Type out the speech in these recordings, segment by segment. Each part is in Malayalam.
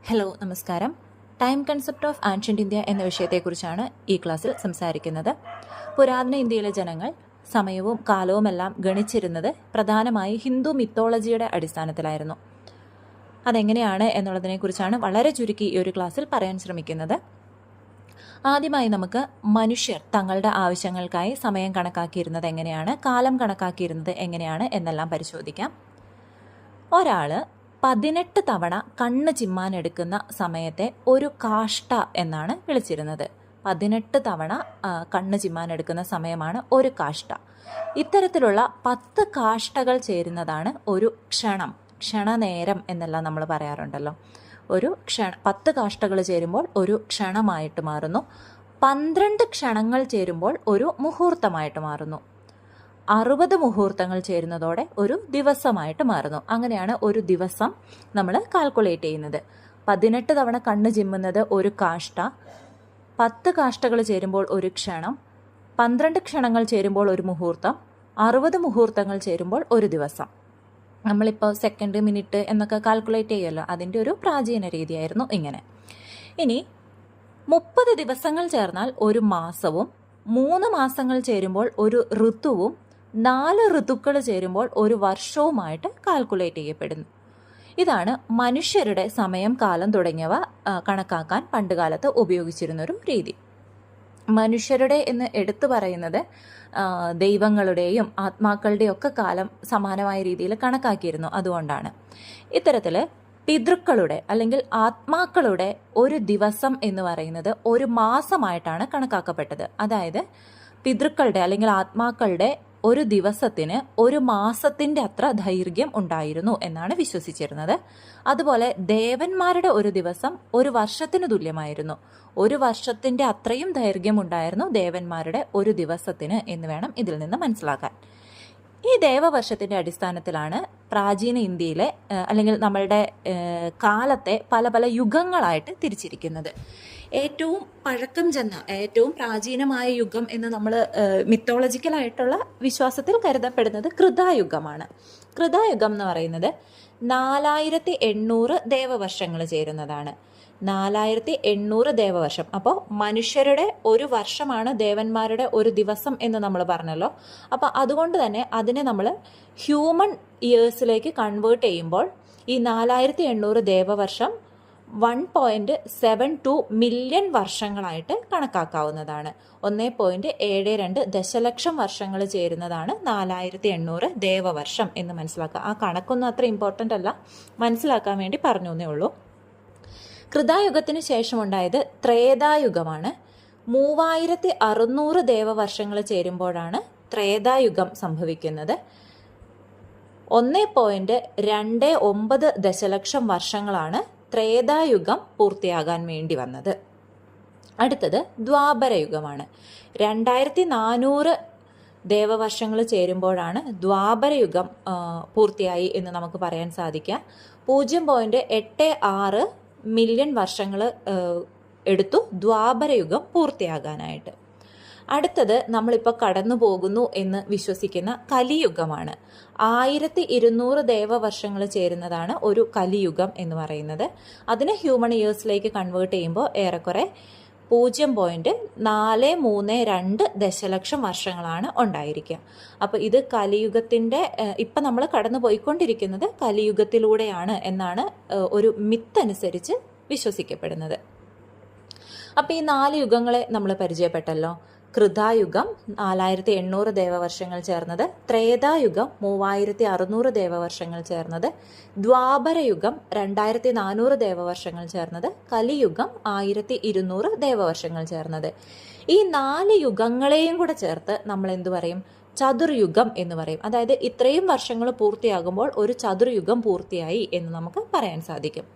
ഹലോ, നമസ്കാരം. Time concept of ancient India എന്ന വിഷയത്തെക്കുറിച്ചാണ് ഈ ക്ലാസ്സിൽ സംസാരിക്കുന്നത്. പുരാതന ഇന്ത്യയിലെ ജനങ്ങൾ സമയവും കാലവുമെല്ലാം ഗണിച്ചിരുന്നത് പ്രധാനമായി ഹിന്ദു മിത്തോളജിയുടെ അടിസ്ഥാനത്തിലായിരുന്നു. അതെങ്ങനെയാണ് എന്നുള്ളതിനെക്കുറിച്ചാണ് വളരെ ചുരുക്കി ഈ ഒരു ക്ലാസ്സിൽ പറയാൻ ശ്രമിക്കുന്നത്. ആദ്യമായി നമുക്ക് മനുഷ്യർ തങ്ങളുടെ ആവശ്യങ്ങൾക്കായി സമയം കണക്കാക്കിയിരുന്നത് എങ്ങനെയാണ്, കാലം കണക്കാക്കിയിരുന്നത് എങ്ങനെയാണ് എന്നെല്ലാം പരിശോധിക്കാം. ഒരാൾ 18 തവണ കണ്ണ് ചിമ്മാനെടുക്കുന്ന സമയത്തെ ഒരു കാഷ്ട എന്നാണ് വിളിച്ചിരുന്നത്. 18 തവണ കണ്ണ് ചിമ്മാനെടുക്കുന്ന സമയമാണ് ഒരു കാഷ്ട. ഇത്തരത്തിലുള്ള 10 കാഷ്ടകൾ ചേരുന്നതാണ് ഒരു ക്ഷണം, ക്ഷണനേരം എന്നെല്ലാം നമ്മൾ പറയാറുണ്ടല്ലോ. 10 കാഷ്ടകൾ ചേരുമ്പോൾ ഒരു ക്ഷണമായിട്ട് മാറുന്നു. 12 ക്ഷണങ്ങൾ ചേരുമ്പോൾ ഒരു മുഹൂർത്തമായിട്ട് മാറുന്നു. 60 മുഹൂർത്തങ്ങൾ ചേരുന്നതോടെ ഒരു ദിവസമായിട്ട് മാറുന്നു. അങ്ങനെയാണ് ഒരു ദിവസം നമ്മൾ കാൽക്കുലേറ്റ് ചെയ്യുന്നത്. 18 തവണ കണ്ണ് ചിമ്മുന്നത് ഒരു കാഷ്ട, 10 കാഷ്ടകൾ ചേരുമ്പോൾ ഒരു ക്ഷണം, 12 ക്ഷണങ്ങൾ ചേരുമ്പോൾ ഒരു മുഹൂർത്തം, 60 മുഹൂർത്തങ്ങൾ ചേരുമ്പോൾ ഒരു ദിവസം. നമ്മളിപ്പോൾ സെക്കൻഡ്, മിനിറ്റ് എന്നൊക്കെ കാൽക്കുലേറ്റ് ചെയ്യുമല്ലോ, അതിൻ്റെ ഒരു പ്രാചീന രീതിയായിരുന്നു ഇങ്ങനെ. ഇനി 30 ദിവസങ്ങൾ ചേർന്നാൽ ഒരു മാസവും, 3 മാസങ്ങൾ ചേരുമ്പോൾ ഒരു ഋതുവും, 4 ഋതുക്കൾ ചേരുമ്പോൾ ഒരു വർഷവുമായിട്ട് കാൽക്കുലേറ്റ് ചെയ്യപ്പെടുന്നു. ഇതാണ് മനുഷ്യരുടെ സമയം, കാലം തുടങ്ങിയവ കണക്കാക്കാൻ പണ്ടുകാലത്ത് ഉപയോഗിച്ചിരുന്നൊരു രീതി. മനുഷ്യരുടെ എന്ന് എടുത്തു പറയുന്നത് ദൈവങ്ങളുടെയും ആത്മാക്കളുടെയും ഒക്കെ കാലം സമാനമായ രീതിയിൽ കണക്കാക്കിയിരുന്നു. അതുകൊണ്ടാണ് ഇത്തരത്തിൽ പിതൃക്കളുടെ അല്ലെങ്കിൽ ആത്മാക്കളുടെ ഒരു ദിവസം എന്ന് പറയുന്നത് ഒരു മാസമായിട്ടാണ് കണക്കാക്കപ്പെട്ടത്. അതായത് പിതൃക്കളുടെ അല്ലെങ്കിൽ ആത്മാക്കളുടെ ഒരു ദിവസത്തിന് ഒരു മാസത്തിൻ്റെ അത്ര ദൈർഘ്യം ഉണ്ടായിരുന്നു എന്നാണ് വിശ്വസിച്ചിരുന്നത്. അതുപോലെ ദേവന്മാരുടെ ഒരു ദിവസം ഒരു വർഷത്തിന് തുല്യമായിരുന്നു. ഒരു വർഷത്തിൻ്റെ അത്രയും ദൈർഘ്യം ഉണ്ടായിരുന്നു ദേവന്മാരുടെ ഒരു ദിവസത്തിന് എന്ന് വേണം ഇതിൽ നിന്ന് മനസ്സിലാക്കാൻ. ഈ ദേവവർഷത്തിൻ്റെ അടിസ്ഥാനത്തിലാണ് പ്രാചീന ഇന്ത്യയിലെ അല്ലെങ്കിൽ നമ്മളുടെ കാലത്തെ പല പല യുഗങ്ങളായിട്ട് തിരിച്ചിരിക്കുന്നത്. ഏറ്റവും പഴക്കം ചെന്ന, ഏറ്റവും പ്രാചീനമായ യുഗം എന്ന് നമ്മൾ മിത്തോളജിക്കലായിട്ടുള്ള വിശ്വാസത്തിൽ കരുതപ്പെടുന്നത് കൃതായുഗമാണ്. കൃതായുഗം എന്ന് പറയുന്നത് 4800 ദേവവർഷങ്ങൾ ചേരുന്നതാണ്. 4800 ദേവവർഷം. അപ്പോൾ മനുഷ്യരുടെ ഒരു വർഷമാണ് ദേവന്മാരുടെ ഒരു ദിവസം എന്ന് നമ്മൾ പറഞ്ഞല്ലോ. അപ്പോൾ അതുകൊണ്ട് തന്നെ അതിനെ നമ്മൾ ഹ്യൂമൻ ഇയേഴ്സിലേക്ക് കൺവേർട്ട് ചെയ്യുമ്പോൾ ഈ 4800 ദേവവർഷം 1.72 മില്യൺ വർഷങ്ങളായിട്ട് കണക്കാക്കാവുന്നതാണ്. 1.72 ദശലക്ഷം വർഷങ്ങൾ ചേരുന്നതാണ് 4800 ദേവവർഷം എന്ന് മനസ്സിലാക്കുക. ആ കണക്കൊന്നും അത്ര ഇമ്പോർട്ടൻ്റ് അല്ല, മനസ്സിലാക്കാൻ വേണ്ടി പറഞ്ഞു എന്നേ ഉള്ളൂ. കൃതായുഗത്തിന് ശേഷമുണ്ടായത് ത്രേതായുഗമാണ്. 3600 ദേവവർഷങ്ങൾ ചേരുമ്പോഴാണ് ത്രേതായുഗം സംഭവിക്കുന്നത്. 1.29 ദശലക്ഷം വർഷങ്ങളാണ് ത്രേതായുഗം പൂർത്തിയാകാൻ വേണ്ടി വന്നത്. അടുത്തത് ദ്വാപരയുഗമാണ്. 2400 ദേവവർഷങ്ങൾ ചേരുമ്പോഴാണ് ദ്വാപരയുഗം പൂർത്തിയായി എന്ന് നമുക്ക് പറയാൻ സാധിക്കുക. 0.86 മില്യൺ വർഷങ്ങൾ എടുത്തു ദ്വാപരയുഗം പൂർത്തിയാകാനായിട്ട്. അടുത്തത് നമ്മളിപ്പോൾ കടന്നു പോകുന്നു എന്ന് വിശ്വസിക്കുന്ന കലിയുഗമാണ്. 1200 ദേവവർഷങ്ങൾ ചേരുന്നതാണ് ഒരു കലിയുഗം എന്ന് പറയുന്നത്. അതിനെ ഹ്യൂമൻ ഇയേഴ്സിലേക്ക് കൺവേർട്ട് ചെയ്യുമ്പോൾ ഏറെക്കുറെ 0.432 ദശലക്ഷം വർഷങ്ങളാണ് ഉണ്ടായിരിക്കുക. അപ്പോൾ ഇത് കലിയുഗത്തിൻ്റെ, ഇപ്പം നമ്മൾ കടന്നു പോയിക്കൊണ്ടിരിക്കുന്നത് കലിയുഗത്തിലൂടെയാണ് എന്നാണ് ഒരു മിത്ത് അനുസരിച്ച് വിശ്വസിക്കപ്പെടുന്നത്. അപ്പോൾ ഈ 4 യുഗങ്ങളെ നമ്മൾ പരിചയപ്പെട്ടല്ലോ. കൃതായുഗം 4800 ദേവവർഷങ്ങൾ ചേർന്നത്, ത്രേതായുഗം 3600 ദേവവർഷങ്ങൾ ചേർന്നത്, ദ്വാപരയുഗം 2400 ദേവവർഷങ്ങൾ ചേർന്നത്, കലിയുഗം 1200 ദേവവർഷങ്ങൾ ചേർന്നത്. ഈ 4 യുഗങ്ങളെയും കൂടെ ചേർത്ത് നമ്മൾ എന്തു പറയും? ചതുർയുഗം എന്ന് പറയും. അതായത് ഇത്രയും വർഷങ്ങൾ പൂർത്തിയാകുമ്പോൾ ഒരു ചതുർയുഗം പൂർത്തിയായി എന്ന് നമുക്ക് പറയാൻ സാധിക്കും.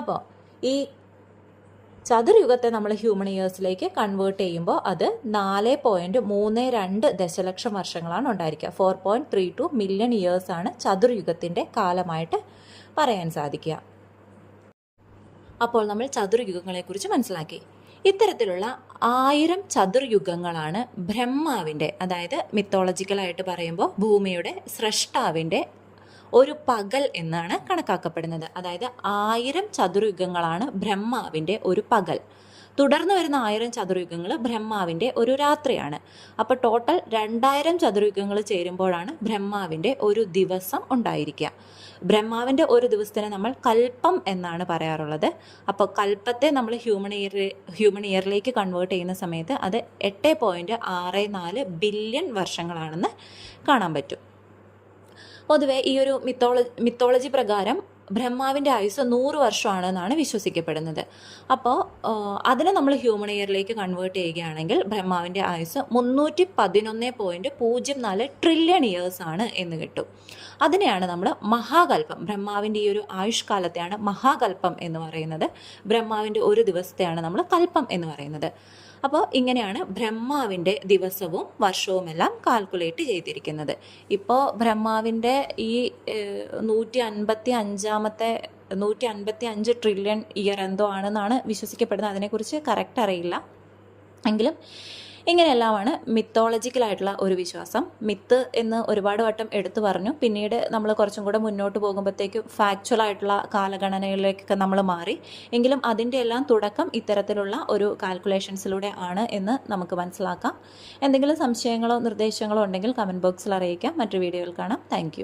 അപ്പോൾ ഈ ചതുർയുഗത്തെ നമ്മൾ ഹ്യൂമൻ ഇയേഴ്സിലേക്ക് കൺവേർട്ട് ചെയ്യുമ്പോൾ അത് 4.32 ദശലക്ഷം വർഷങ്ങളാണ് ഉണ്ടായിരിക്കുക. 4.32 മില്യൺ ഇയേഴ്സാണ് ചതുർയുഗത്തിൻ്റെ കാലമായിട്ട് പറയാൻ സാധിക്കുക. അപ്പോൾ നമ്മൾ ചതുർയുഗങ്ങളെക്കുറിച്ച് മനസ്സിലാക്കി. ഇത്തരത്തിലുള്ള 1000 ചതുർയുഗങ്ങളാണ് ബ്രഹ്മാവിൻ്റെ, അതായത് മിത്തോളജിക്കലായിട്ട് പറയുമ്പോൾ ഭൂമിയുടെ സ്രഷ്ടാവിൻ്റെ ഒരു പകൽ എന്നാണ് കണക്കാക്കപ്പെടുന്നത്. അതായത് 1000 ചതുർയുഗങ്ങളാണ് ബ്രഹ്മാവിൻ്റെ ഒരു പകൽ. തുടർന്ന് വരുന്ന 1000 ചതുർയുഗങ്ങൾ ബ്രഹ്മാവിൻ്റെ ഒരു രാത്രിയാണ്. അപ്പോൾ ടോട്ടൽ 2000 ചതുർയുഗങ്ങൾ ചേരുമ്പോഴാണ് ബ്രഹ്മാവിൻ്റെ ഒരു ദിവസം ഉണ്ടായിരിക്കുക. ബ്രഹ്മാവിൻ്റെ ഒരു ദിവസത്തിന് നമ്മൾ കൽപ്പം എന്നാണ് പറയാറുള്ളത്. അപ്പോൾ കൽപ്പത്തെ നമ്മൾ ഹ്യൂമൻ ഇയറിലേക്ക് കൺവേർട്ട് ചെയ്യുന്ന സമയത്ത് അത് 8.64 ബില്യൺ വർഷങ്ങളാണെന്ന് കാണാൻ പറ്റും. പൊതുവെ ഈ ഒരു മിത്തോളജി പ്രകാരം ബ്രഹ്മാവിൻ്റെ ആയുസ് 100 വർഷമാണെന്നാണ് വിശ്വസിക്കപ്പെടുന്നത്. അപ്പോൾ അതിനെ നമ്മൾ ഹ്യൂമൻ ഇയറിലേക്ക് കൺവേർട്ട് ചെയ്യുകയാണെങ്കിൽ ബ്രഹ്മാവിൻ്റെ ആയുസ് 311.04 ട്രില്യൺ ഇയേഴ്സ് ആണ് എന്ന് കിട്ടും. അതിനെയാണ് നമ്മൾ മഹാകൽപ്പം, ബ്രഹ്മാവിൻ്റെ ഈ ഒരു ആയുഷ്കാലത്തെയാണ് മഹാകൽപ്പം എന്ന് പറയുന്നത്. ബ്രഹ്മാവിൻ്റെ ഒരു ദിവസത്തെയാണ് നമ്മൾ കൽപ്പം എന്ന് പറയുന്നത്. അപ്പോൾ ഇങ്ങനെയാണ് ബ്രഹ്മാവിൻ്റെ ദിവസവും വർഷവുമെല്ലാം കാൽക്കുലേറ്റ് ചെയ്തിരിക്കുന്നത്. ഇപ്പോൾ ബ്രഹ്മാവിൻ്റെ ഈ 155 ട്രില്യൺ ഇയർ എന്തോ ആണെന്നാണ് വിശ്വസിക്കപ്പെടുന്നത്. അതിനെക്കുറിച്ച് കറക്റ്റ് അറിയില്ല. എങ്കിലും ഇങ്ങനെയെല്ലാമാണ് മിത്തോളജിക്കലായിട്ടുള്ള ഒരു വിശ്വാസം. മിത്ത് എന്ന് ഒരുപാട് വട്ടം എടുത്തു പറഞ്ഞു. പിന്നീട് നമ്മൾ കുറച്ചും കൂടെ മുന്നോട്ട് പോകുമ്പോഴത്തേക്കും ഫാക്ച്വലായിട്ടുള്ള കാലഗണനകളിലേക്കൊക്കെ നമ്മൾ മാറി. എങ്കിലും അതിൻ്റെ എല്ലാം തുടക്കം ഇത്തരത്തിലുള്ള ഒരു കാൽക്കുലേഷൻസിലൂടെ ആണ് എന്ന് നമുക്ക് മനസ്സിലാക്കാം. എന്തെങ്കിലും സംശയങ്ങളോ നിർദ്ദേശങ്ങളോ ഉണ്ടെങ്കിൽ കമൻറ്റ് ബോക്സിൽ അറിയിക്കാം. മറ്റൊരു വീഡിയോയിൽ കാണാം. താങ്ക്